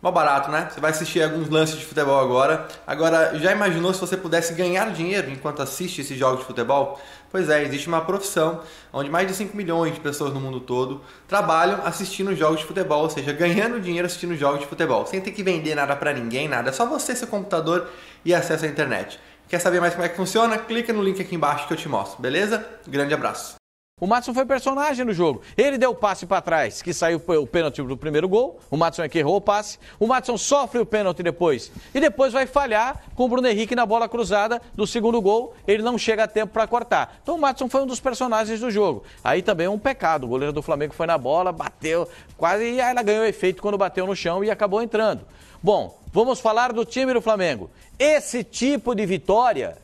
Mó barato, né? Você vai assistir alguns lances de futebol agora. Agora, já imaginou se você pudesse ganhar dinheiro enquanto assiste esses jogos de futebol? Pois é, existe uma profissão onde mais de 5 milhões de pessoas no mundo todo trabalham assistindo jogos de futebol, ou seja, ganhando dinheiro assistindo jogos de futebol, sem ter que vender nada pra ninguém, nada. É só você, seu computador e acesso à internet. Quer saber mais como é que funciona? Clica no link aqui embaixo que eu te mostro, beleza? Grande abraço. O Madison foi personagem no jogo. Ele deu o passe para trás, que saiu o pênalti do primeiro gol. O Madison é que errou o passe. O Madison sofre o pênalti depois. E depois vai falhar com o Bruno Henrique na bola cruzada do segundo gol. Ele não chega a tempo para cortar. Então o Madison foi um dos personagens do jogo. Aí também é um pecado. O goleiro do Flamengo foi na bola, bateu quase e ela ganhou efeito quando bateu no chão e acabou entrando. Bom, vamos falar do time do Flamengo. Esse tipo de vitória...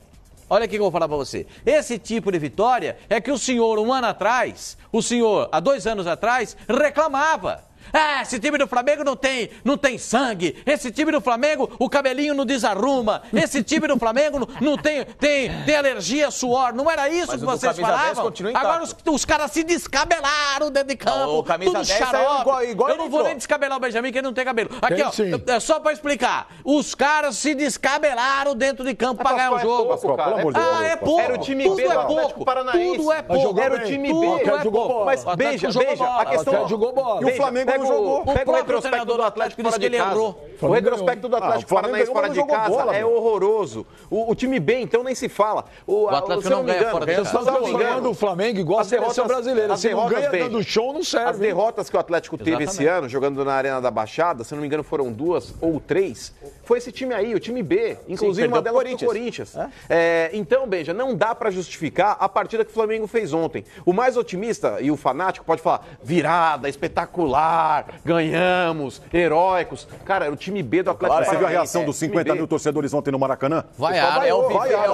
Olha aqui que eu vou falar pra você. Esse tipo de vitória é que o senhor, um ano atrás, o senhor, há 2 anos atrás, reclamava. Ah, esse time do Flamengo não tem sangue. Esse time do Flamengo, o cabelinho não desarruma. Esse time do Flamengo não tem alergia a suor. Não era isso que vocês falavam? Agora os caras se descabelaram dentro de campo. Tudo xarope. Eu não vou nem descabelar o Benjamin, que ele não tem cabelo. Aqui, ó, é só pra explicar. Os caras se descabelaram dentro de campo pra ganhar o jogo. É pouco. Era o time B do Atlético Paranaense. Tudo é pouco. Era o time B. Mas beija, a questão... jogou bola. E o Flamengo não jogou. Pega o retrospecto do Atlético fora de casa. O retrospecto do Atlético Paranaense fora de casa é horroroso. O time B, então, nem se fala. O Atlético não ganha fora de casa. Você está falando do Flamengo igual a seleção brasileira. Se não ganha dando show, não serve. As derrotas que o Atlético teve esse ano, jogando na Arena da Baixada, se não me engano foram 2 ou 3, foi esse time aí, o time B. Inclusive uma delas do Corinthians. Então, Benja, não dá pra justificar a partida que o Flamengo fez ontem. O mais otimista e o fanático pode falar, virada, espetacular, ganhamos, heróicos. Cara, era o time B do Atlético Paranaense. Você viu a reação dos 50 mil torcedores ontem no Maracanã? É o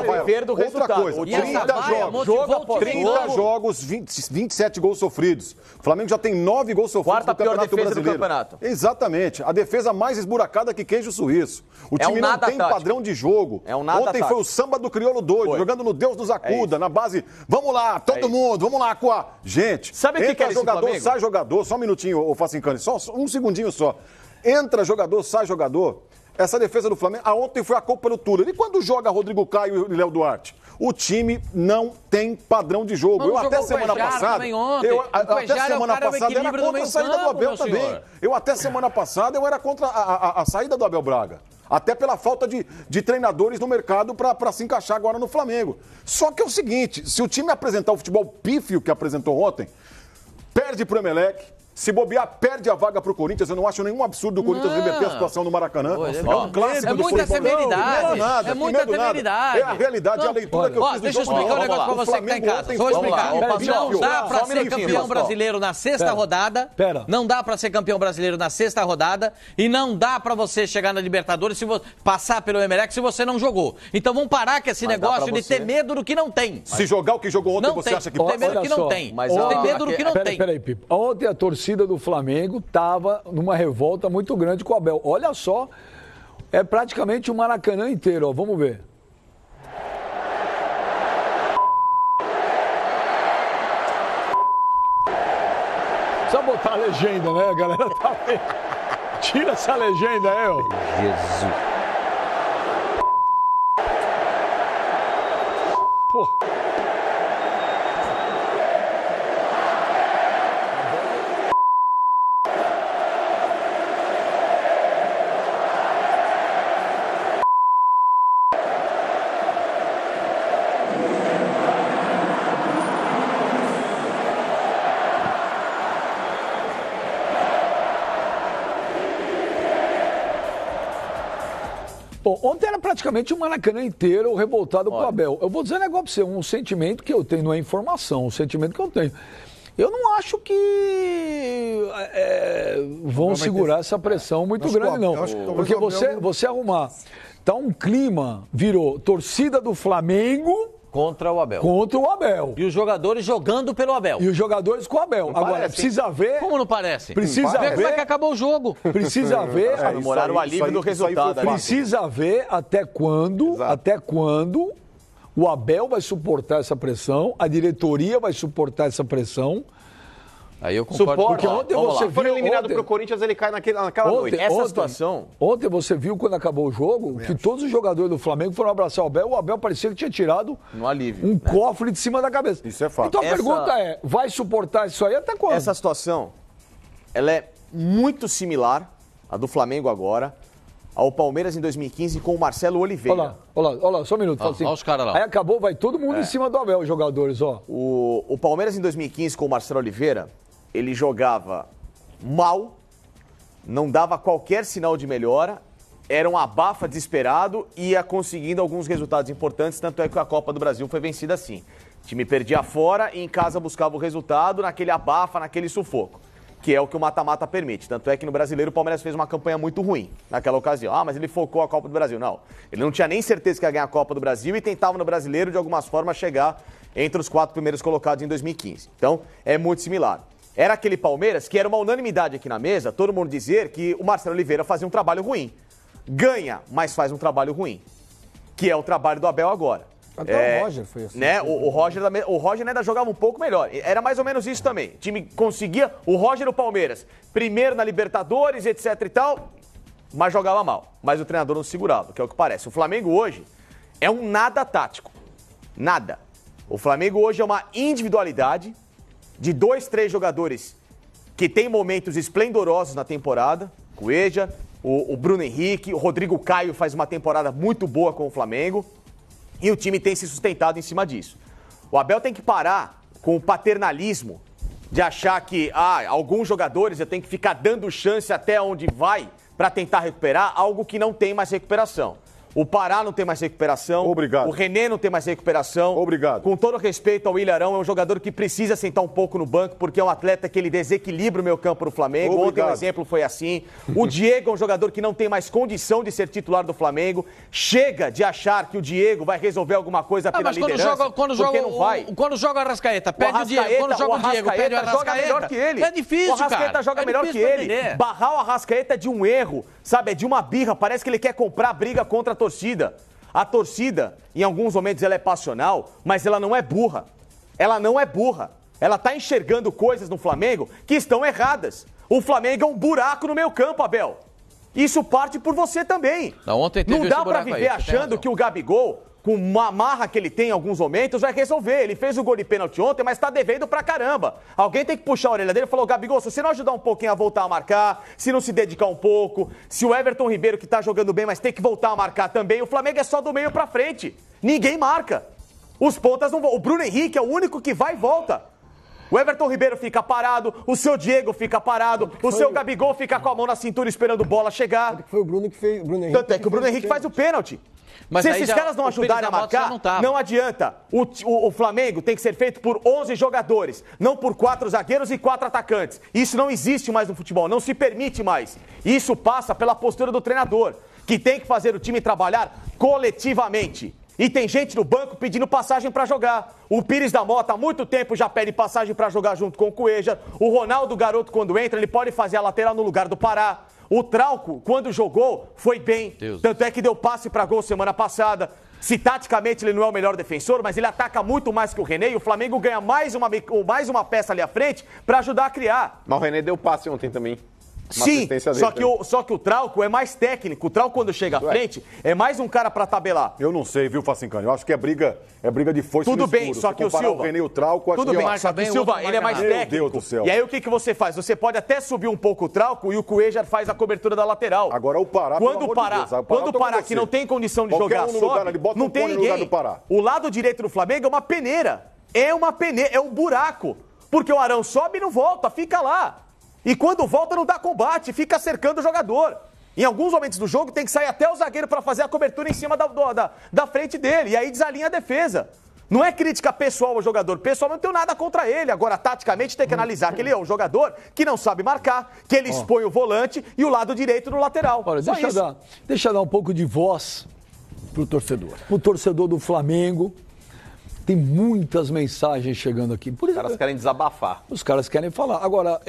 dever do resultado. Outra coisa, 30 jogos, 27 gols sofridos. O Flamengo já tem 9 gols sofridos no Campeonato Brasileiro. Exatamente. A defesa mais esburacada que queijo suíço. O time não tem padrão de jogo. Ontem foi o samba do crioulo doido, jogando no Deus nos acuda, na base, vamos lá, todo mundo, vamos lá, Coa. Gente, sabe o que é jogador, sai jogador, só um minutinho, ô Facincani, só um segundinho só. Entra jogador, sai jogador. Essa defesa do Flamengo, ontem foi a Copa do Túlio. E quando joga Rodrigo Caio e Léo Duarte? O time não tem padrão de jogo. Eu até semana passada era contra a saída do Abel também. Eu até semana passada eu era contra a saída do Abel Braga. Até pela falta de treinadores no mercado para se encaixar agora no Flamengo. Só que é o seguinte, se o time apresentar o futebol pífio que apresentou ontem, perde pro Emelec, se bobear, perde a vaga pro Corinthians. Eu não acho nenhum absurdo o Corinthians reverter a situação no Maracanã. É um clássico do futebol. É muita severidade. É a realidade, a leitura que eu fiz. Deixa eu explicar um negócio pra você que tá em casa. Vou explicar. Não dá pra ser campeão brasileiro na sexta rodada. Não dá pra ser campeão brasileiro na sexta rodada. E não dá pra você chegar na Libertadores, passar pelo Emelec, se você não jogou. Então vamos parar com esse negócio de ter medo do que não tem. Se jogar o que jogou ontem, você acha que pode? Tem medo do que não tem. Tem medo do que não tem. Peraí, Pipo. Ontem a torcida do Flamengo estava numa revolta muito grande com o Abel. Olha só, é praticamente o Maracanã inteiro, ó. Vamos ver. Só botar a legenda, né? A galera tá vendo. Tira essa legenda aí, ó. Jesus. Pô. Bom, ontem era praticamente o Maracanã inteiro revoltado com o Abel. Eu vou dizer um negócio pra você, um sentimento que eu tenho, não é informação, um sentimento que eu tenho. Eu não acho que vão segurar essa pressão muito grande, não. Porque você arrumar, tá um clima, virou torcida do Flamengo... Contra o Abel. Contra o Abel. E os jogadores jogando pelo Abel. E os jogadores com o Abel. Não agora, parece, precisa ver... Como não parece? Precisa ver... como é que acabou o jogo. Precisa ver... Comemorar o alívio do resultado. Precisa ver até quando o Abel vai suportar essa pressão, a diretoria vai suportar essa pressão, Aí eu concordo. Suporte. Ontem você foi eliminado ontem, pro Corinthians, ele cai naquela noite. Essa situação... Ontem você viu, quando acabou o jogo, que todos os jogadores do Flamengo foram abraçar o Abel parecia que tinha tirado um cofre de cima da cabeça. Isso é fato. Então a pergunta é, vai suportar isso aí até quando? Essa situação, ela é muito similar, a do Flamengo agora, ao Palmeiras em 2015 com o Marcelo Oliveira. Olha lá, só um minuto. Fala assim, olha os caras lá. Aí acabou, vai todo mundo em cima do Abel, os jogadores, ó. O Palmeiras em 2015 com o Marcelo Oliveira, ele jogava mal, não dava qualquer sinal de melhora, era um abafa desesperado e ia conseguindo alguns resultados importantes, tanto é que a Copa do Brasil foi vencida assim. O time perdia fora e em casa buscava o resultado naquele abafa, naquele sufoco, que é o que o mata-mata permite. Tanto é que no Brasileiro o Palmeiras fez uma campanha muito ruim naquela ocasião. Mas ele focou a Copa do Brasil. Não, ele não tinha nem certeza que ia ganhar a Copa do Brasil e tentava no Brasileiro, de algumas formas, chegar entre os 4 primeiros colocados em 2015. Então, é muito similar. Era aquele Palmeiras que era uma unanimidade aqui na mesa, todo mundo dizer que o Marcelo Oliveira fazia um trabalho ruim. Ganha, mas faz um trabalho ruim. Que é o trabalho do Abel agora. Até o Roger foi assim. Né? O Roger ainda jogava um pouco melhor. Era mais ou menos isso também. O time conseguia... O Roger e o Palmeiras, primeiro na Libertadores, etc e tal, mas jogava mal. Mas o treinador não segurava, que é o que parece. O Flamengo hoje é um nada tático. Nada. O Flamengo hoje é uma individualidade de 2, 3 jogadores que tem momentos esplendorosos na temporada. Cueja, o Bruno Henrique, o Rodrigo Caio faz uma temporada muito boa com o Flamengo. E o time tem se sustentado em cima disso. O Abel tem que parar com o paternalismo de achar que alguns jogadores eu tenho que ficar dando chance até onde vai para tentar recuperar algo que não tem mais recuperação. O Pará não tem mais recuperação. Obrigado. O René não tem mais recuperação. Obrigado. Com todo respeito ao Ilharão, é um jogador que precisa sentar um pouco no banco, porque é um atleta que ele desequilibra o meio campo no Flamengo. Obrigado. Ontem o exemplo foi assim. O Diego é um jogador que não tem mais condição de ser titular do Flamengo. Chega de achar que o Diego vai resolver alguma coisa pela liderança, porque não vai. Quando joga o Arrascaeta, pede o Diego. Quando joga o Diego, pede o Arrascaeta. Joga melhor que ele. É difícil, cara. O Arrascaeta joga melhor que ele. Barrar o Arrascaeta é de um erro, sabe? É de uma birra. Parece que ele quer comprar briga contra a torcida. A torcida, em alguns momentos, ela é passional, mas ela não é burra. Ela não é burra. Ela está enxergando coisas no Flamengo que estão erradas. O Flamengo é um buraco no meio campo, Abel. Isso parte por você também. Não dá para viver achando que o Gabigol, com uma marra que ele tem em alguns momentos, vai resolver. Ele fez o gol de pênalti ontem, mas tá devendo pra caramba. Alguém tem que puxar a orelha dele e falar, Gabigol, se você não ajudar um pouquinho a voltar a marcar, se não se dedicar um pouco, se o Everton Ribeiro, que tá jogando bem, mas tem que voltar a marcar também, o Flamengo é só do meio pra frente. Ninguém marca. Os pontas não vão. O Bruno Henrique é o único que vai e volta. O Everton Ribeiro fica parado, o seu Diego fica parado, o seu Gabigol fica com a mão na cintura esperando bola chegar. Foi o Bruno que fez. Tanto é que o Bruno Henrique faz o pênalti. Mas se esses caras não ajudarem a marcar, não adianta. O Flamengo tem que ser feito por 11 jogadores, não por 4 zagueiros e 4 atacantes. Isso não existe mais no futebol, não se permite mais. Isso passa pela postura do treinador, que tem que fazer o time trabalhar coletivamente. E tem gente no banco pedindo passagem para jogar. O Pires da Mota há muito tempo já pede passagem para jogar junto com o Cueja. O Ronaldo Garoto, quando entra, ele pode fazer a lateral no lugar do Pará. O Trauco, quando jogou, foi bem. Tanto é que deu passe para gol semana passada. Se taticamente ele não é o melhor defensor, mas ele ataca muito mais que o René. E o Flamengo ganha mais uma peça ali à frente para ajudar a criar. Mas o René deu passe ontem também. Sim, só que o Trauco é mais técnico. O Trauco, quando chega à frente, é mais um cara pra tabelar. Eu não sei, viu, Facincani? Eu acho que é briga de foice Tudo no bem, escuro. só que o Silva... o René e o Trauco... Tudo bem, só que o Silva, ele é mais técnico. Meu Deus do céu. E aí o que você faz? Você pode até subir um pouco o Trauco e o Cuejar faz a cobertura da lateral. Agora o Pará, quando o Pará que não tem condição de jogar só, não tem ninguém. O lado direito do Flamengo é uma peneira. É um buraco. Porque o Arão sobe e não volta, fica lá. E quando volta não dá combate, fica cercando o jogador. Em alguns momentos do jogo tem que sair até o zagueiro para fazer a cobertura em cima da frente dele. E aí desalinha a defesa. Não é crítica pessoal ao jogador. Pessoal, não tenho nada contra ele. Agora, taticamente, tem que analisar que ele é um jogador que não sabe marcar, que ele expõe o volante e o lado direito no lateral. Olha, deixa eu dar um pouco de voz pro torcedor. O torcedor do Flamengo. Tem muitas mensagens chegando aqui. Os caras querem desabafar. Os caras querem falar. Agora,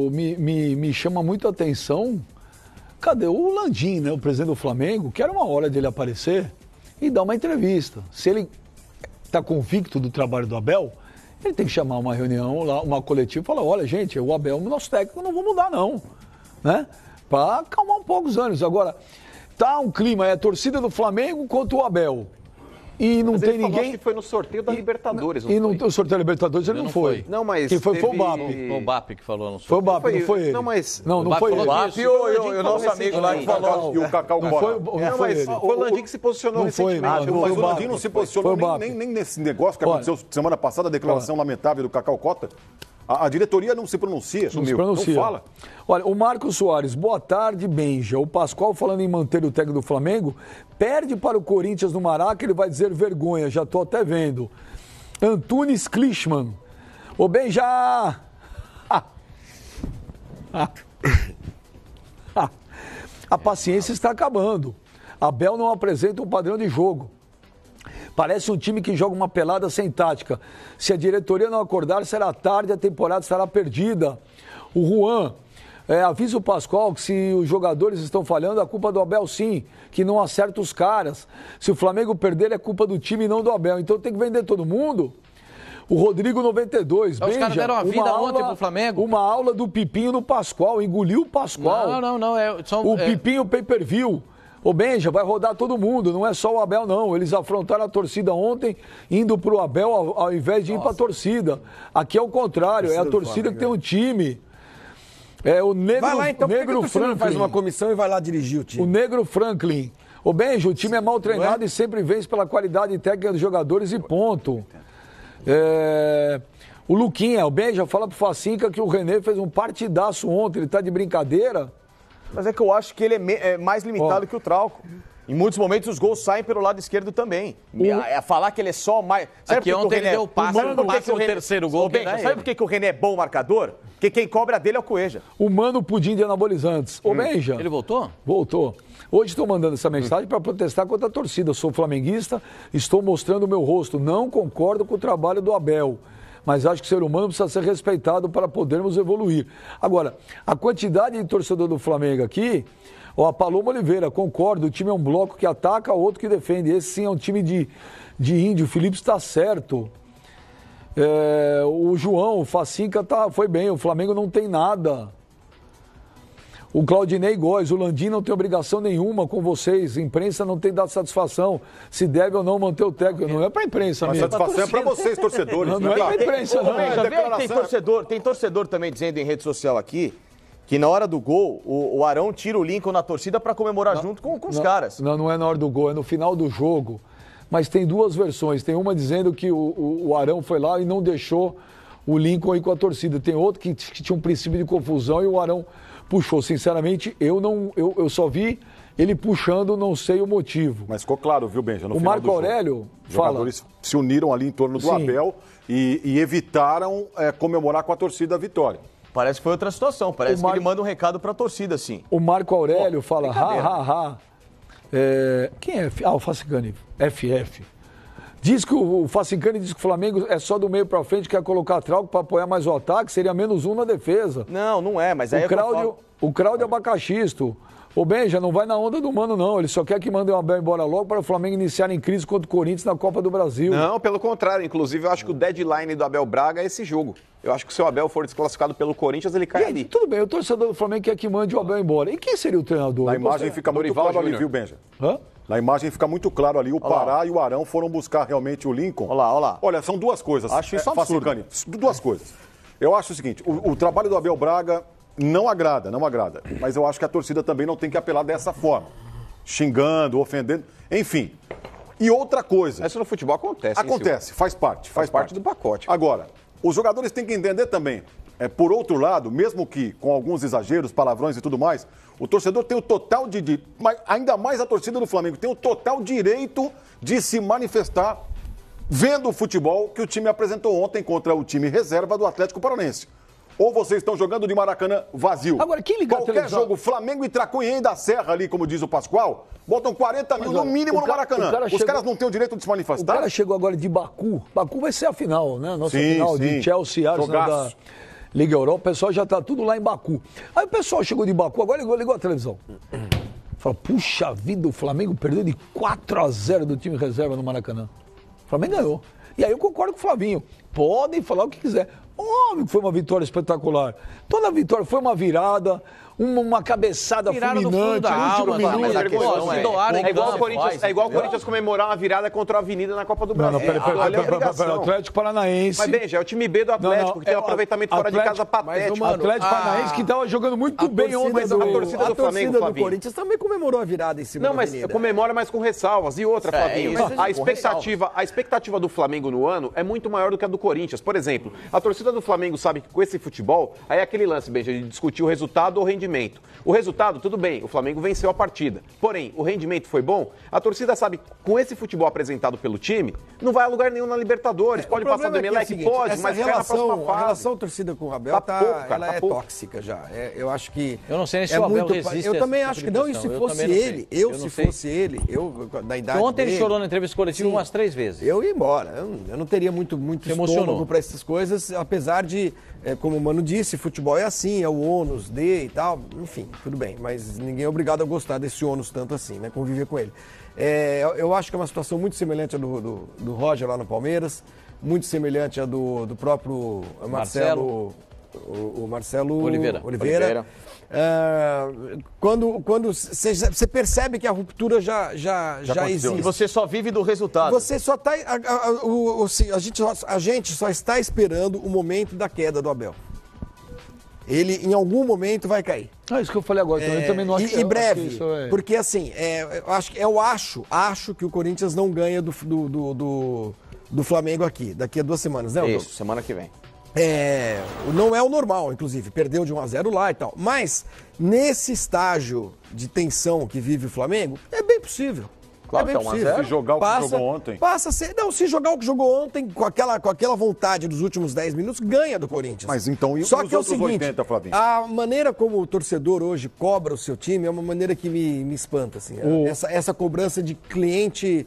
me chama muito a atenção, cadê o Landim, né, o presidente do Flamengo, que era uma hora dele aparecer e dar uma entrevista. Se ele está convicto do trabalho do Abel, ele tem que chamar uma reunião, lá, uma coletiva e falar, olha, gente, o Abel, o nosso técnico, não vou mudar, não. Né? Para acalmar um pouco os ânimos. Agora, tá um clima, é a torcida do Flamengo contra o Abel. E não tem ninguém. Que foi no sorteio da Libertadores. E não o sorteio da Libertadores ele não foi. Não, mas. Quem foi teve... foi o BAP. Foi o BAP que falou no sorteio. Foi o BAP, não foi ele. Não, mas. Não foi ele. O BAP e o nosso amigo lá que falou. E o Cacau Cora. Não, mas foi o Landim que se posicionou recentemente. Mas o Landim não se posicionou nem nesse negócio que aconteceu semana passada, a declaração lamentável do Cacau Cota. A diretoria não se pronuncia. Não fala. Olha, o Marcos Soares, boa tarde, Benja. O Pascoal, falando em manter o técnico do Flamengo, perde para o Corinthians no Maraca, ele vai dizer vergonha, já estou até vendo. Antunes Klichmann. Ô, Benja! A paciência está acabando. Abel não apresenta um padrão de jogo. Parece um time que joga uma pelada sem tática. Se a diretoria não acordar, será tarde, a temporada estará perdida. O Juan, avisa o Pascoal que se os jogadores estão falhando, a culpa é do Abel sim, que não acerta os caras. Se o Flamengo perder, é culpa do time e não do Abel. Então tem que vender todo mundo. O Rodrigo 92, Benja, os caras deram a vida ontem pro Flamengo. Uma aula do Pipinho no Pascoal, engoliu o Pascoal. Não. Pipinho pay-per-view. Ô Benja, vai rodar todo mundo, não é só o Abel não. Eles afrontaram a torcida ontem, indo pro Abel ao invés de ir pra torcida. Aqui é o contrário, é a torcida que tem um time. É o Negro, vai lá, então, Negro Franklin. Faz uma comissão e vai lá dirigir o time. O Negro Franklin. Ô Benja, o time é mal treinado e sempre vence pela qualidade técnica dos jogadores e ponto. O Luquinha, o Benja, fala pro Facinca que o René fez um partidaço ontem, ele tá de brincadeira. Mas é que eu acho que ele é mais limitado que o Trauco. Em muitos momentos os gols saem pelo lado esquerdo também. Falar que ele é só mais... Sabe que ontem ele deu o passe no terceiro gol. Sabe por que o René é bom marcador? Porque quem cobra dele é o Cueja. O Mano Pudim de anabolizantes. Ô Benja. Ele voltou? Voltou. Hoje estou mandando essa mensagem para protestar contra a torcida. Sou flamenguista, estou mostrando o meu rosto. Não concordo com o trabalho do Abel. Mas acho que o ser humano precisa ser respeitado para podermos evoluir. Agora, a quantidade de torcedor do Flamengo aqui, a Paloma Oliveira, concordo, o time é um bloco que ataca, outro que defende. Esse sim é um time de índio, o Felipe está certo. O João, o Facinca foi bem, o Flamengo não tem nada. O Claudinei Góes, o Landim não tem obrigação nenhuma com vocês. A imprensa não tem dado satisfação se deve ou não manter o técnico. Não é para a imprensa mesmo. A satisfação é para vocês, torcedores. Não é para a imprensa, não. Tem torcedor também dizendo em rede social aqui que na hora do gol, o Arão tira o Lincoln na torcida para comemorar junto com os caras. Não é na hora do gol, é no final do jogo. Mas tem duas versões. Tem uma dizendo que o Arão foi lá e não deixou o Lincoln ir com a torcida. Tem outro que tinha um princípio de confusão e o Arão puxou. Sinceramente, eu só vi ele puxando, não sei o motivo. Mas ficou claro, viu, Benja? O Marco Aurélio fala... Os jogadores se uniram ali em torno do Abel e evitaram comemorar com a torcida a vitória. Parece que foi outra situação. Parece que ele manda um recado para a torcida, sim. O Marco Aurélio fala, quem é? O Facincani, FF. Diz que o Facincani diz que o Flamengo é só do meio para frente, quer colocar Trauco para apoiar mais o ataque, seria -1 na defesa. Não é, mas aí o Cláudio Abacaxisto. O Benja não vai na onda do Mano, não. Ele só quer que mandem o Abel embora logo para o Flamengo iniciar em crise contra o Corinthians na Copa do Brasil. Não, pelo contrário. Inclusive, eu acho que o deadline do Abel Braga é esse jogo. Eu acho que se o Abel for desclassificado pelo Corinthians, ele cai ali. Tudo bem, o torcedor do Flamengo quer que mande o Abel embora. E quem seria o treinador? Na imagem fica muito claro ali, viu, Benja? Na imagem fica muito claro ali, o Pará e o Arão foram buscar realmente o Lincoln. Olha lá. Olha, são duas coisas. Acho isso absurdo. Duas coisas. Eu acho o seguinte, o trabalho do Abel Braga não agrada. Mas eu acho que a torcida também não tem que apelar dessa forma. Xingando, ofendendo, enfim. E outra coisa... Isso no futebol acontece. Acontece, faz parte. Faz parte do pacote. Agora, os jogadores têm que entender também. Por outro lado, mesmo que com alguns exageros, palavrões e tudo mais, o torcedor tem o total mas ainda mais a torcida do Flamengo, tem o total direito de se manifestar vendo o futebol que o time apresentou ontem contra o time reserva do Atlético Paranaense. Ou vocês estão jogando de Maracanã vazio. Agora, quem liga qualquer jogo, Flamengo e Tracunhém da Serra ali, como diz o Pascoal, botam 40 mil no mínimo no Maracanã. Os caras não têm o direito de se manifestar? O cara chegou agora de Baku. Baku vai ser a final, né? Nossa final de Chelsea, Arsenal da Liga Europa. O pessoal já tá tudo lá em Baku. Aí o pessoal chegou de Baku, agora ligou a televisão. Fala, puxa vida, o Flamengo perdeu de 4-0 do time reserva no Maracanã. O Flamengo ganhou. E aí eu concordo com o Flavinho. Podem falar o que quiser. Óbvio que foi uma vitória espetacular. Toda vitória foi uma virada, uma cabeçada fulminante. É igual o Corinthians comemorar uma virada contra a Avenida na Copa do Brasil. Não, Atlético Paranaense. Mas, Benja, é o time B do Atlético, que tem um aproveitamento fora de casa patético. Atlético Paranaense que estava jogando muito bem ontem. A torcida do Flamengo, do Corinthians também comemorou a virada em cima da Avenida. Não, mas comemora, mas com ressalvas. E outra, Flavinho, a expectativa do Flamengo no ano é muito maior do que a do Corinthians. Por exemplo, a torcida do Flamengo sabe que com esse futebol, aí é aquele lance, Benja, de discutir o resultado ou o rendimento. O resultado, tudo bem, o Flamengo venceu a partida. Porém, o rendimento foi bom. A torcida sabe que com esse futebol apresentado pelo time, não vai a lugar nenhum na Libertadores. Pode passar do Emelec? Pode, mas cai na próxima fase. A relação torcida com o Abel é tóxica já. Eu acho que... Eu não sei nem se o Abel resiste. Eu também acho que não, e se fosse ele, da idade ontem dele... ele chorou na entrevista coletiva umas 3 vezes. Eu ia embora. Eu não teria muito estômago para essas coisas, apesar de, como o Mano disse, futebol é assim, é o ônus de e tal, enfim, tudo bem, mas ninguém é obrigado a gostar desse ônus tanto assim, né, conviver com ele. Eu acho que é uma situação muito semelhante à do Roger lá no Palmeiras, muito semelhante à do próprio Marcelo Oliveira. Quando você percebe que a ruptura já existe. E você só vive do resultado. Você só está. A gente só está esperando o momento da queda do Abel. Ele, em algum momento, vai cair. Isso que eu falei agora. Eu também não acho que breve. Porque, assim, eu acho que o Corinthians não ganha do Flamengo aqui, daqui a 2 semanas, né? Isso, semana que vem. Não é o normal, inclusive, perdeu de 1-0 lá e tal. Mas, nesse estágio de tensão que vive o Flamengo, é bem possível. Claro, é bem possível. Se jogar o que jogou ontem. Passa a ser. Não, se jogar o que jogou ontem, com aquela vontade dos últimos 10 minutos, ganha do Corinthians. Mas então, só que é o seguinte, 80, Flavinho? A maneira como o torcedor hoje cobra o seu time é uma maneira que me espanta, assim. Essa cobrança de cliente.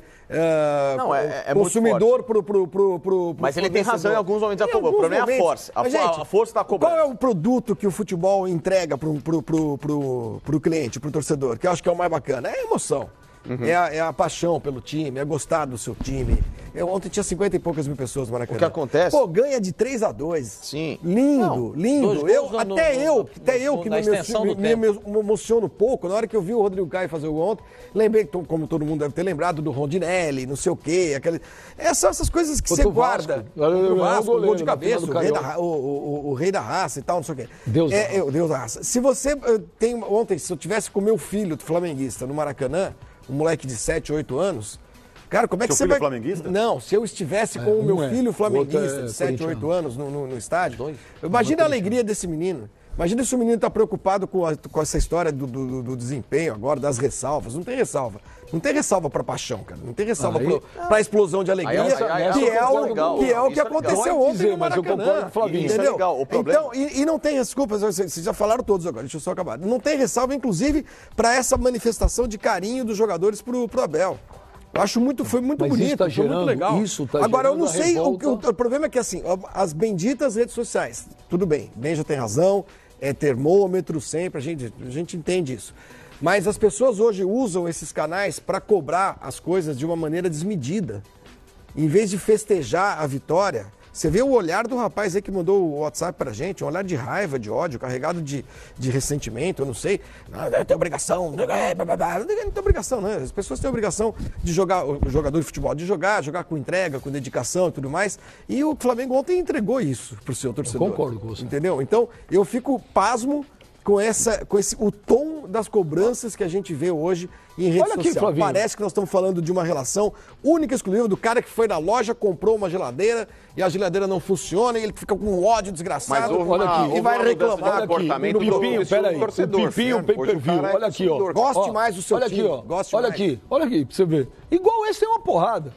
Consumidor pro Mas ele tem razão em alguns momentos. O problema é a força. A força está cobrando. Qual é o produto que o futebol entrega pro cliente, pro torcedor? Que eu acho que é o mais bacana. É a emoção. Uhum. É a paixão pelo time, é gostar do seu time. Ontem tinha 50 e poucas mil pessoas no Maracanã. O que acontece? Ganha de 3-2. Sim. Lindo. Até eu que me emociono um pouco. Na hora que eu vi o Rodrigo Caio fazer o gol ontem, lembrei, como todo mundo deve ter lembrado, do Rondinelli, não sei o quê. São essas coisas que você guarda. O Vasco, o gol de cabeça, o rei da raça e tal, não sei o quê. Deus da raça. Se você tem... Ontem, se eu tivesse com meu filho flamenguista no Maracanã, um moleque de 7, 8 anos, cara, como é que você vai... flamenguista? Não, se eu estivesse com o meu filho flamenguista de 7, 8 anos no estádio, imagina a alegria desse menino. Imagina se o menino está preocupado com essa história do desempenho agora, das ressalvas. Não tem ressalva. Não tem ressalva para paixão, cara. Não tem ressalva para a explosão de alegria, que é o que aconteceu ontem no Maracanã. Entendeu? Então, e não tem, desculpa, vocês já falaram todos agora, deixa eu só acabar. Não tem ressalva, inclusive, para essa manifestação de carinho dos jogadores pro Abel. Eu acho foi muito bonito, foi muito legal. Agora, eu não sei, o problema é que, assim, as benditas redes sociais, tudo bem, Benja tem razão, é termômetro sempre, a gente entende isso. Mas as pessoas hoje usam esses canais para cobrar as coisas de uma maneira desmedida. Em vez de festejar a vitória, você vê o olhar do rapaz aí que mandou o WhatsApp pra gente, um olhar de raiva, de ódio, carregado de ressentimento, eu não sei. Não tem obrigação, não tem obrigação, né? As pessoas têm obrigação de jogar, o jogador de futebol, de jogar com entrega, com dedicação e tudo mais. E o Flamengo ontem entregou isso pro seu torcedor. Eu concordo com você. Entendeu? Então, eu fico pasmo com o tom das cobranças que a gente vê hoje em rede social. Aqui, parece que nós estamos falando de uma relação única e exclusiva do cara que foi na loja, comprou uma geladeira e a geladeira não funciona e ele fica com um ódio desgraçado. E vai reclamar. O Pipinho, peraí. O Pipinho, pay-per-view. Olha aqui, ó. Goste mais do seu time. Olha aqui pra você ver. Igual esse tem uma porrada.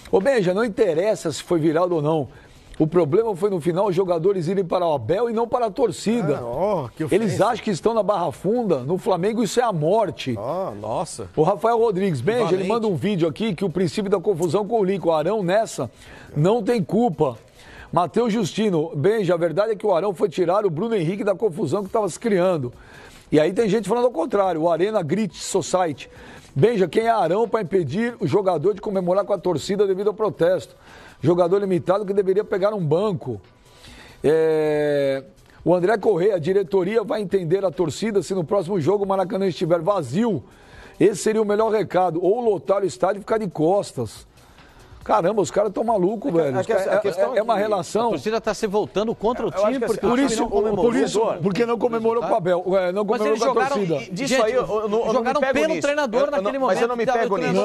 Ô, Benja, não interessa se foi virado ou não. O problema foi no final os jogadores irem para o Abel e não para a torcida. Eles acham que estão na Barra Funda. No Flamengo isso é a morte. Nossa. O Rafael Rodrigues, Benja, ele manda um vídeo aqui que o princípio da confusão com o Lincoln. O Arão nessa não tem culpa. Matheus Justino, Benja, a verdade é que o Arão foi tirar o Bruno Henrique da confusão que estava se criando. E aí tem gente falando ao contrário. O Arena Grit Society. Benja, quem é Arão para impedir o jogador de comemorar com a torcida devido ao protesto? jogador limitado que deveria pegar um banco. O André Correia, a diretoria vai entender a torcida se no próximo jogo o Maracanã estiver vazio. Esse seria o melhor recado. Ou lotar o estádio e ficar de costas. Caramba, os caras estão malucos, velho. É uma relação. A torcida está se voltando contra o time porque por isso, porque não comemorou com o Abel. Não comemorou com a torcida. Disso aí, eu não me pego nisso. Treinador naquele momento. Mas eu não me pego nisso.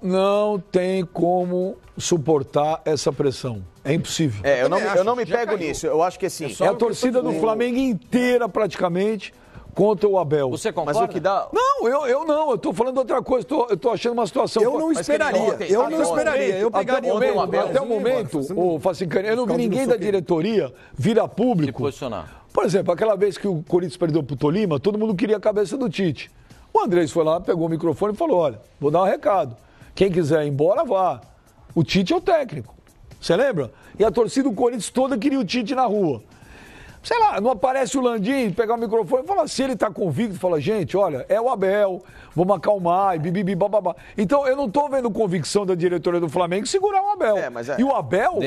Não tem como suportar essa pressão. É impossível. Eu não me pego nisso. Eu acho que assim. É a torcida do Flamengo inteira, praticamente, contra o Abel. Você concorda? Mas o que dá... Não, eu não. Eu tô falando outra coisa. Eu tô achando uma situação... Eu não esperaria. Eu pegaria até o momento, o Facincani, eu não vi ninguém da diretoria vir a público... Se posicionar. Por exemplo, aquela vez que o Corinthians perdeu pro Tolima, todo mundo queria a cabeça do Tite. O Andrés foi lá, pegou o microfone e falou, olha, vou dar um recado. Quem quiser ir embora, vá. O Tite é o técnico. Você lembra? E a torcida do Corinthians toda queria o Tite na rua. Sei lá, não aparece o Landim, pegar o microfone e falar, se ele tá convicto, fala, gente, olha, é o Abel, vamos acalmar, e bibibi, bababá. Então, eu não tô vendo convicção da diretoria do Flamengo segurar o Abel. E o Abel,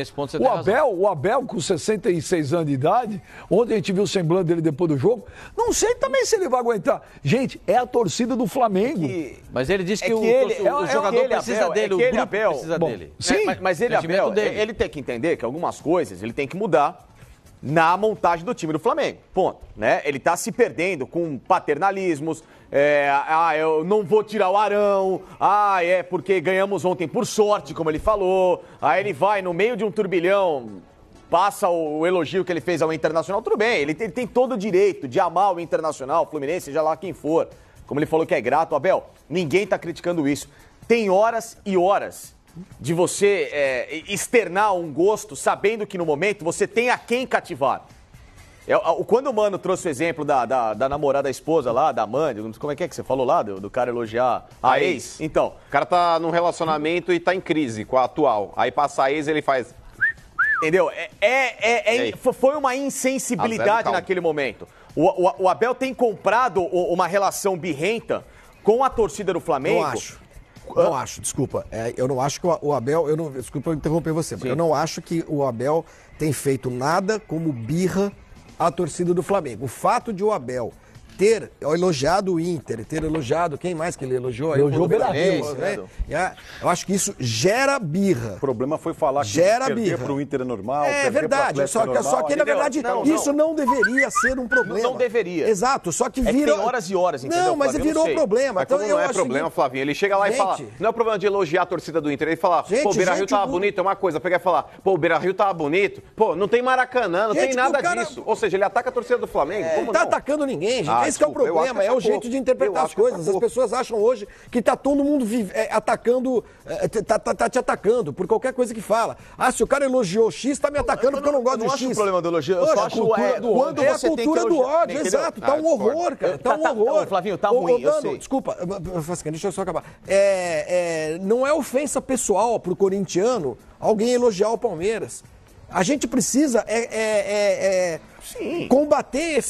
o Abel, com 66 anos de idade, ontem a gente viu o semblante dele depois do jogo, não sei também se ele vai aguentar. Gente, é a torcida do Flamengo. Mas ele disse que o jogador precisa dele, o grupo precisa dele. Sim, mas ele, Abel, ele tem que entender que algumas coisas ele tem que mudar na montagem do time do Flamengo, ponto, né? Ele tá se perdendo com paternalismos, eu não vou tirar o Arão, porque ganhamos ontem por sorte, como ele falou, aí ele vai no meio de um turbilhão, passa o elogio que ele fez ao Internacional, tudo bem, ele tem todo o direito de amar o Internacional, o Fluminense, seja lá quem for, como ele falou que é grato, Abel, ninguém tá criticando isso, tem horas e horas de você externar um gosto, sabendo que no momento você tem a quem cativar. Quando o Mano trouxe o exemplo da namorada, da esposa lá, da Mandy, como é que você falou lá, do cara elogiar a ex? Então, o cara tá num relacionamento e tá em crise com a atual. Aí passa a ex, ele faz... Entendeu? Foi uma insensibilidade naquele momento. O Abel tem comprado uma relação birrenta com a torcida do Flamengo. Não acho, desculpa. Eu não acho que o Abel... Desculpa eu interromper você, porque eu não acho que o Abel tem feito nada como birra à torcida do Flamengo. O fato de o Abel ter elogiado o Inter, ter elogiado... Quem mais que ele elogiou? Elogiou o Beira-Rio, né? Eu acho que isso gera birra. O problema foi falar que perder pro Inter é normal. É verdade, só que na verdade isso não deveria ser um problema. Não deveria. Exato, só que virou... tem horas e horas, entendeu? Não, mas virou problema. Mas então, não é problema, Flavinho. Ele chega lá e fala... Não é problema de elogiar a torcida do Inter. Ele fala, pô, o Beira-Rio tava bonito, é uma coisa. Pegar e falar, pô, o Beira-Rio tava bonito. Pô, não tem Maracanã, não tem nada disso. Ou seja, ele ataca a torcida do Flamengo. Não tá atacando ninguém, gente. Esse é o problema. É o jeito de interpretar as coisas. As pessoas acham hoje que tá todo mundo atacando, tá te atacando por qualquer coisa que fala. Se o cara elogiou X, tá me atacando porque eu não gosto de X. Eu não acho o problema do elogio, eu só acho quando você a cultura do ódio, exato. Tá um horror, cara. Tá um horror. Flavinho, tá ruim, eu sei. Desculpa, deixa eu só acabar. Não é ofensa pessoal pro corintiano alguém elogiar o Palmeiras. A gente precisa combater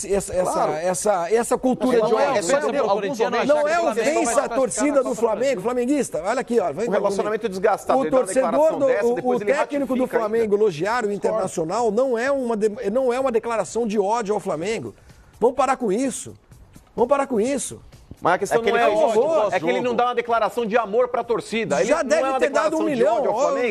essa cultura de ódio. Não é ofensa a torcida do Flamengo, flamenguista. Olha aqui, ó. O relacionamento desgastado. O torcedor, o técnico do Flamengo elogiar o Internacional não é uma declaração de ódio ao Flamengo. Vamos parar com isso. Mas a questão não é isso. É que ele não dá uma declaração de amor pra torcida. Já deve ter dado 1 milhão.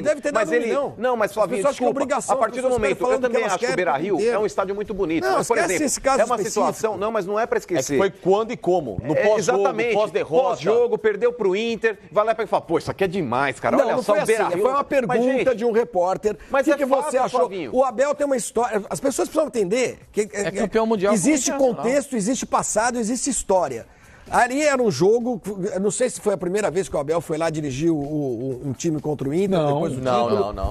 Deve ter dado 1 milhão. Não, mas Flavinho, desculpa. A partir do momento, eu também acho que o Beira-Rio é um estádio muito bonito. Mas, por exemplo, é uma situação... Não, mas não é pra esquecer. Foi quando e como. No pós-jogo, pós-derrota. Pós-jogo, perdeu pro Inter, vai lá e fala, pô, isso aqui é demais, cara. Olha só o Beira-Rio. Foi uma pergunta de um repórter. Mas o que você achou? O Abel tem uma história... As pessoas precisam entender que campeão mundial. Existe contexto, existe passado, existe história. Ali era um jogo, não sei se foi a primeira vez que o Abel foi lá dirigir um time contra o Inter,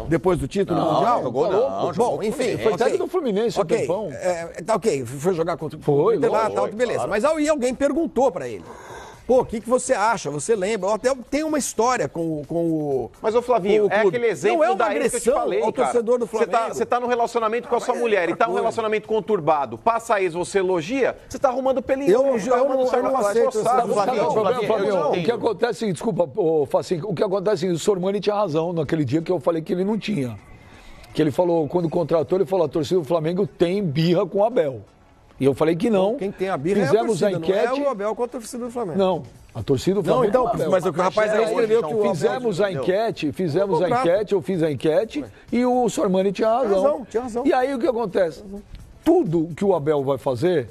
depois do título mundial? Não. Bom, enfim. Foi técnico do Fluminense, ok, foi jogar contra o Inter lá, beleza. Mas aí alguém perguntou pra ele. Pô, o que você acha? Você lembra? Eu até tenho uma história com o... Mas, ô Flavinho, é aquele exemplo não é uma da agressão que eu te falei, ao torcedor do Flamengo. Você tá num relacionamento com a sua mulher e tá num relacionamento conturbado. Passa isso, você elogia, você tá arrumando pelinho. Eu não aceito isso. O que acontece, desculpa, Facinho, o que acontece, o Sormani tinha razão naquele dia que eu falei que ele não tinha. Que ele falou, quando contratou, ele falou, a torcida do Flamengo tem birra com o Abel. E eu falei que não. Quem tem a birra fizemos é a torcida, a enquete. Não é o Abel contra a torcida do Flamengo. Não, a torcida do Flamengo. Não, então, mas o rapaz aí escreveu que o fizemos a enquete, eu fiz a enquete e o Sormani tinha razão. Tinha razão. E aí o que acontece? Tudo que o Abel vai fazer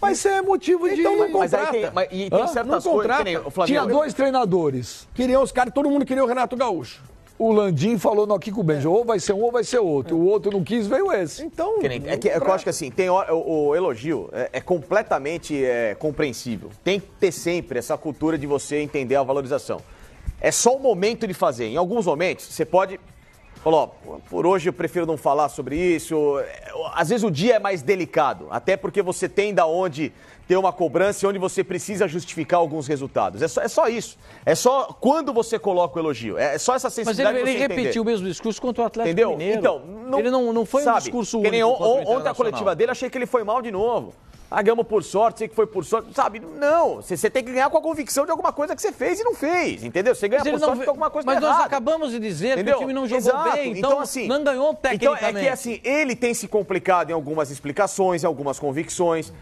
vai ser motivo de... Então não contrata. Tem certas coisas... Tinha 2 treinadores. Queriam os caras, todo mundo queria o Renato Gaúcho. O Landim falou aqui com o Benja, ou vai ser um ou vai ser outro. O outro não quis, veio esse. Então... eu acho que assim, o elogio é completamente compreensível. Tem que ter sempre essa cultura de você entender a valorização. É só o momento de fazer. Em alguns momentos, você pode... Falou, por hoje eu prefiro não falar sobre isso. Às vezes o dia é mais delicado, até porque você tem da onde ter uma cobrança e onde você precisa justificar alguns resultados. É só isso. É só quando você coloca o elogio. É só essa sensibilidade. Mas ele repetiu o mesmo discurso contra o Atlético Entendeu? Mineiro. Então, ele não foi um discurso único. Ontem a coletiva dele, achei que ele foi mal de novo. Ganhamos por sorte, sei que foi por sorte. Sabe, não. Você tem que ganhar com a convicção de alguma coisa que você fez e não fez, entendeu? Você ganha por sorte porque alguma coisa Mas nós acabamos de dizer entendeu? Que o time não jogou bem, então assim, não ganhou tecnicamente. Então é que assim, ele tem se complicado em algumas explicações, em algumas convicções.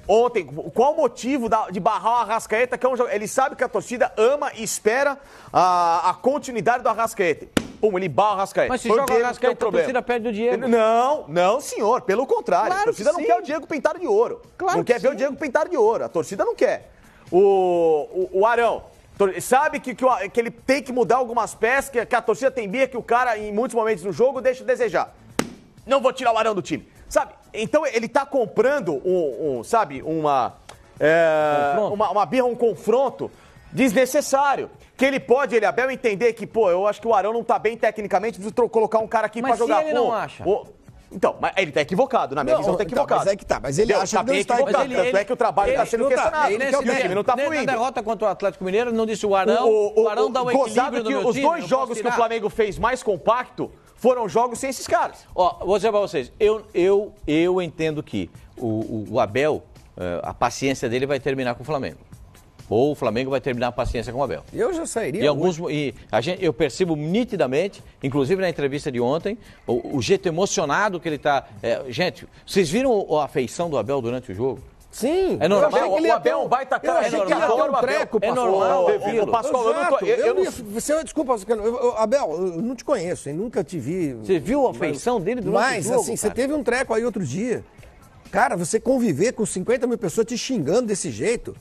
Ontem, qual o motivo de barrar o Arrascaeta, que é um jogo? Ele sabe que a torcida ama e espera a continuidade do Arrascaeta. Pum, ele barra o Arrascaeta. Mas se joga o Arrascaeta, a torcida perde o Diego. Não, senhor, pelo contrário. Claro, a torcida não quer o Diego pintado de ouro. Claro não quer ver o Diego pintado de ouro. A torcida não quer. O Arão sabe que ele tem que mudar algumas peças, que a torcida tem birra, que o cara, em muitos momentos no jogo, deixa a desejar. Não vou tirar o Arão do time. Sabe? Então ele tá comprando uma birra, um confronto desnecessário. Que ele pode, Abel, entender que, eu acho que o Arão não tá bem tecnicamente, preciso colocar um cara aqui pra jogar. Mas ele não acha? Então, mas ele tá equivocado, na minha visão tá equivocado. Mas é que tá, mas ele acha que não está equivocado. Tanto é que o trabalho tá sendo questionado. O time não tá fluindo. Na derrota contra o Atlético Mineiro, não disse o Arão, o Arão dá o equilíbrio do meu os time. Os 2 jogos que o Flamengo fez mais compacto foram jogos sem esses caras. Vou dizer pra vocês, eu entendo que o Abel, a paciência dele vai terminar com o Flamengo. Ou o Flamengo vai terminar a paciência com o Abel. Eu já sairia. Eu percebo nitidamente, inclusive na entrevista de ontem, o jeito emocionado que ele está. Gente, vocês viram a afeição do Abel durante o jogo? Sim. É normal. O Abel é um baita cara. É normal. Pascoal, desculpa, Abel, eu não te conheço, eu nunca te vi. Você viu a afeição dele durante o jogo? Mas, assim, você teve um treco aí outro dia. Cara, você conviver com 50 mil pessoas te xingando desse jeito.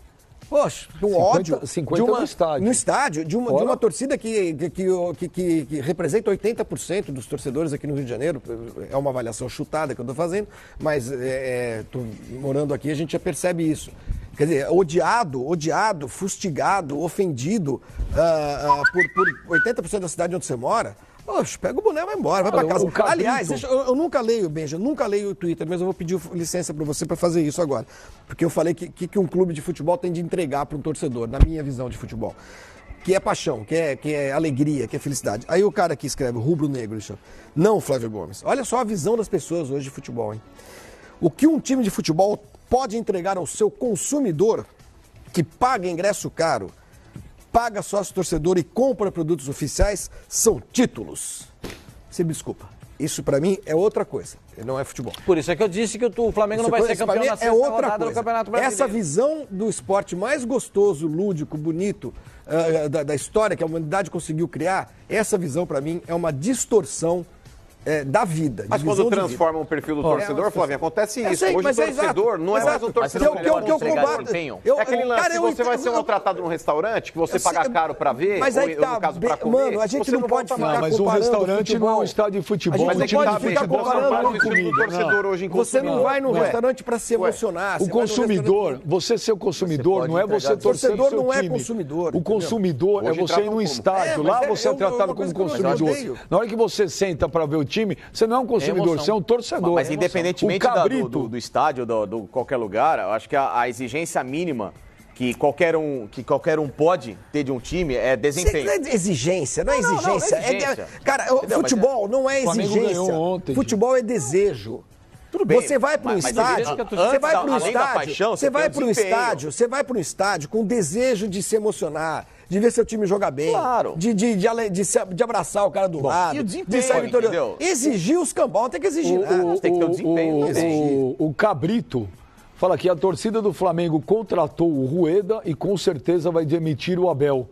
Poxa, o ódio 50 no estádio. De uma torcida que representa 80% dos torcedores aqui no Rio de Janeiro. É uma avaliação chutada que eu estou fazendo, mas tô morando aqui, a gente já percebe isso. Quer dizer, odiado, fustigado, ofendido por 80% da cidade onde você mora. Poxa, pega o boné e vai embora, vai pra casa. Aliás, eu nunca leio, Benja, nunca leio o Twitter, mas eu vou pedir licença pra você pra fazer isso agora. Porque eu falei que um clube de futebol tem de entregar pra um torcedor, na minha visão de futebol. Que é paixão, que é alegria, que é felicidade. Aí o cara que escreve, rubro-negro, não, Flávio Gomes. Olha só a visão das pessoas hoje de futebol, hein? O que um time de futebol pode entregar ao seu consumidor, que paga ingresso caro, paga sócio torcedor e compra produtos oficiais, são títulos. Você me desculpa. Isso pra mim é outra coisa. Não é futebol. Por isso é que eu disse que o Flamengo não vai ser campeão na sexta rodada do Campeonato Brasileiro. Essa visão do esporte mais gostoso, lúdico, bonito da história que a humanidade conseguiu criar, essa visão pra mim é uma distorção da vida. Mas quando transforma o perfil do torcedor, Flávio, acontece isso. Hoje o torcedor não é mais um torcedor. É aquele lance, se você vai ser maltratado num restaurante, que você paga caro pra ver, ou no caso pra comer, mano, a gente não pode ficar mas um restaurante não é um estádio de futebol. Mas a gente pode ficar comparando com comida. Você não vai num restaurante pra se emocionar. O consumidor, você ser o consumidor, não é você torcer pro seu time. O torcedor não é consumidor. O consumidor é você ir num estádio. Lá você é tratado como consumidor. Na hora que você senta pra ver o time, você não é um consumidor, você é um torcedor. Mas independentemente do estádio, do qualquer lugar, eu acho que a exigência mínima que qualquer um pode ter de um time é desempenho. Não é exigência, não é exigência. Cara, futebol não é exigência. Futebol é desejo. Tudo bem. Você vai para um estádio, você vai para um estádio com desejo de se emocionar, de ver seu time jogar bem, claro. de abraçar o cara do lado, e o desempenho, de sair vitorioso. Exigir os cambal, tem que exigir. Tem que ter o desempenho. O Cabrito fala que a torcida do Flamengo contratou o Rueda e com certeza vai demitir o Abel.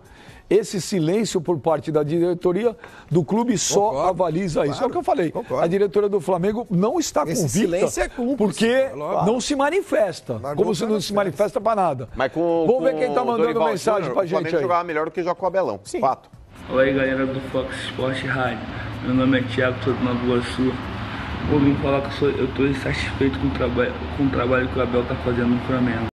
Esse silêncio por parte da diretoria do clube só avaliza isso. É o que eu falei. A diretoria do Flamengo não está convicta silêncio é cúmplice, porque não se manifesta. Como se não se manifesta para nada. Mas vamos ver quem está mandando mensagem para a gente aí. O Flamengo jogava melhor do que joga com o Abelão. Sim. Fato. Oi, aí, galera do Fox Sport Rádio. Meu nome é Thiago, sou do Nova Iguaçu. Vou vir falar que eu estou insatisfeito com o trabalho que o Abel está fazendo no Flamengo.